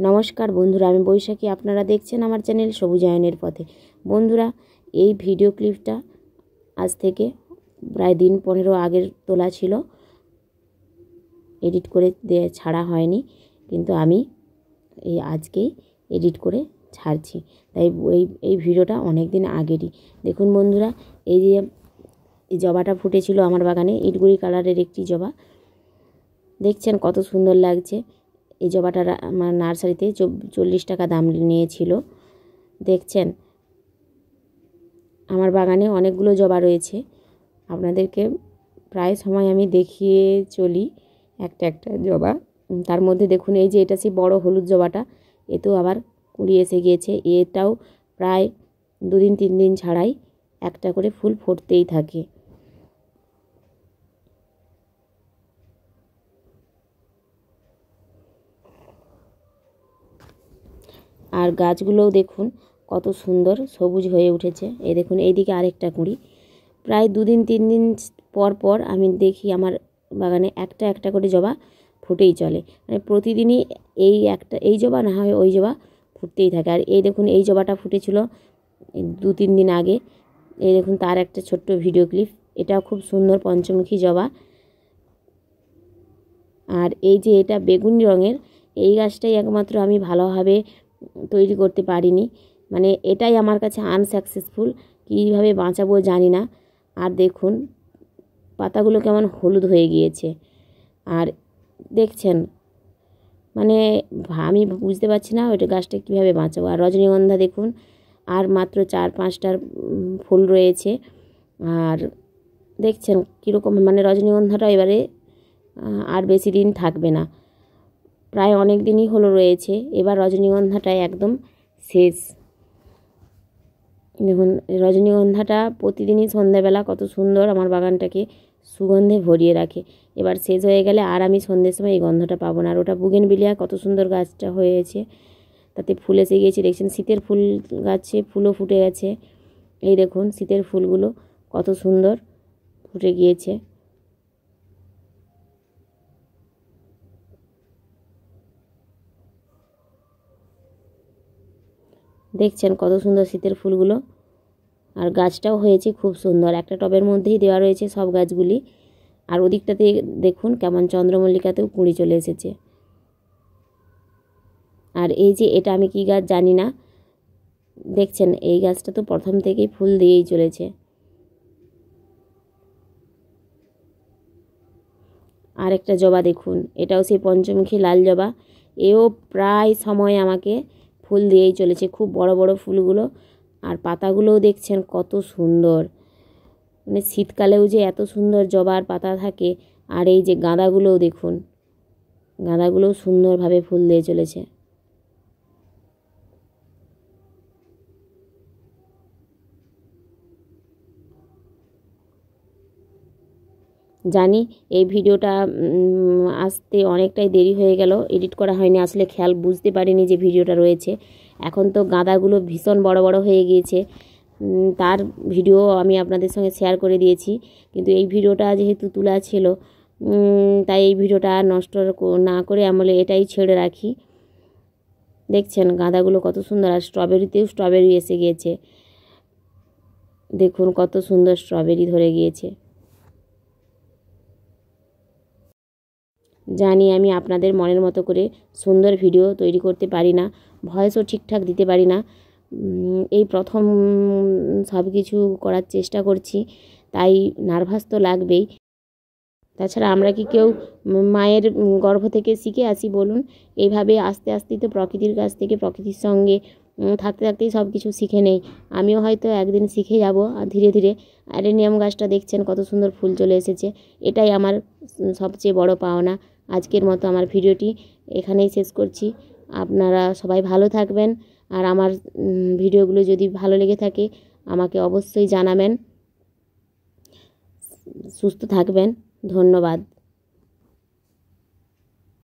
নমস্কার বন্ধুরা, আমি বৈশাখী। আপনারা দেখছেন আমার চ্যানেল সবুজায়নের পথে। বন্ধুরা, এই ভিডিও ক্লিপটা আজ থেকে প্রায় দিন 15 আগের তোলা ছিল, এডিট করে ছাড়া হয়নি, কিন্তু আমি এই আজকেই এডিট করে ছাড়ছি। তাই এই ভিডিওটা অনেক দিন আগেরই। দেখুন বন্ধুরা, এই যে জবাটা ফুটেছিল আমার বাগানে, ইটগুড়ি কালারের একটি জবা, দেখছেন কত সুন্দর লাগছে। এই জবাটা আমার নার্সারিতে 40 টাকা দাম নিয়েছিল। দেখছেন আমার বাগানে অনেকগুলো জবা রয়েছে, আপনাদেরকে প্রায় সময় আমি দেখিয়ে চলি একটা একটা জবা। তার মধ্যে দেখুন, এই যে এটা সেই বড় হলুদ জবাটা, এতেও আবার কুড়ি এসে গিয়েছে। এটাও প্রায় 2 দিন 3 দিন ছাড়াই একটা করে ফুল ফুটতেই থাকে। আর গাছগুলোও দেখুন কত সুন্দর সবুজ হয়ে উঠেছে। এই দেখুন, এইদিকে আরেকটা কুঁড়ি। প্রায় 2 দিন 3 দিন পর পর আমি দেখি আমার বাগানে একটা একটা করে জবা ফুটেই চলে। মানে প্রতিদিনই এই জবা না হয় ওই জবা ফুটতেই থাকে। আর এই দেখুন, এই জবাটা ফুটেছিল 2-3 দিন আগে। এই দেখুন তার একটা ছোট্ট ভিডিও ক্লিপ। এটাও খুব সুন্দর পঞ্চমুখী জবা। আর এই যে এটা বেগুনি রঙের, এই গাছটাই একমাত্র আমি ভালোভাবে তৈরি করতে পারিনি। মানে এটাই আমার কাছে আনসাকসেসফুল, কীভাবে বাঁচাবো জানি না। আর দেখুন পাতাগুলো কেমন হলুদ হয়ে গিয়েছে। আর দেখছেন, মানে আমি বুঝতে পারছি না ওইটা গাছটা কীভাবে বাঁচাবো। আর রজনীগন্ধা দেখুন, আর মাত্র 4-5টার ফুল রয়েছে। আর দেখছেন কীরকম, মানে রজনীগন্ধাটা এবারে আর বেশি দিন থাকবে না, প্রায় অনেক দিনই হলো রয়েছে। এবার রজনীগন্ধাটা একদম শেষ। দেখুন রজনীগন্ধাটা প্রতিদিনই সন্ধ্যাবেলা কত সুন্দর আমার বাগানটাকে সুগন্ধে ভরিয়ে রাখে। এবার শেষ হয়ে গেলে আর আমি সন্ধ্যের সময় এই গন্ধটা পাবো না। আর ওটা বুগেনভিলিয়া, কত সুন্দর গাছটা হয়েছে, তাতে ফুল এসে গিয়েছে। দেখছেন শীতের ফুল গাছে ফুলও ফুটে গেছে। এই দেখুন শীতের ফুলগুলো কত সুন্দর ফুটে গিয়েছে। দেখছেন কত সুন্দর শীতের ফুলগুলো। আর গাছটাও হয়েছে খুব সুন্দর, একটা টবের মধ্যেই দেওয়া রয়েছে সব গাছগুলি। আর ওদিকটাতে দেখুন কেমন চন্দ্রমল্লিকাতেও কুঁড়ি চলে এসেছে। আর এই যে এটা আমি কি গাছ জানি না, দেখছেন এই গাছটা তো প্রথম থেকেই ফুল দিয়েই চলেছে। আর একটা জবা দেখুন, এটাও সেই পঞ্চমুখী লাল জবা, এও প্রায় সময় আমাকে ফুল দিয়েই চলেছে, খুব বড় বড় ফুলগুলো। আর পাতাগুলোও দেখছেন কত সুন্দর, মানে শীতকালেও যে এত সুন্দর জবার পাতা থাকে। আর এই যে গাঁদাগুলোও দেখুন, গাঁদাগুলোও সুন্দরভাবে ফুল দিয়ে চলেছে। জানি এই ভিডিওটা আসতে অনেকটাই দেরি হয়ে গেল, এডিট করা হয়নি, আসলে খেয়াল বুঝতে পারিনি যে ভিডিওটা রয়েছে। এখন তো গাঁদাগুলো ভীষণ বড় বড় হয়ে গিয়েছে, তার ভিডিও আমি আপনাদের সঙ্গে শেয়ার করে দিয়েছি। কিন্তু এই ভিডিওটা যেহেতু তোলা ছিল, তাই এই ভিডিওটা নষ্ট না করে আমলে এটাই ছেড়ে রাখি। দেখছেন গাঁদাগুলো কত সুন্দর। আর স্ট্রবেরিতেও স্ট্রবেরি এসে গিয়েছে, দেখুন কত সুন্দর স্ট্রবেরি ধরে গিয়েছে। জানি আমি আপনাদের মনের মতো করে সুন্দর ভিডিও তৈরি করতে পারি না, ভয়েসও ঠিকঠাক দিতে পারি না। এই প্রথম সব কিছু করার চেষ্টা করছি, তাই নার্ভাস তো লাগবেই। তাছাড়া আমরা কি কেউ মায়ের গর্ভ থেকে শিখে আসি বলুন? এইভাবে আস্তে আস্তেই তো প্রকৃতির কাছ থেকে, প্রকৃতির সঙ্গে থাকতে থাকতেই সব কিছু শিখে নেই। আমিও হয়তো একদিন শিখে যাব। আর ধীরে ধীরে অ্যাডেনিয়াম গাছটা দেখছেন কত সুন্দর ফুল চলে এসেছে। এটাই আমার সবচেয়ে বড় পাওনা। আজকের মতো আমার ভিডিওটি এখানেই শেষ করছি। আপনারা সবাই ভালো থাকবেন। আর আমার ভিডিওগুলো যদি ভালো লেগে থাকে আমাকে অবশ্যই জানাবেন। সুস্থ থাকবেন। ধন্যবাদ।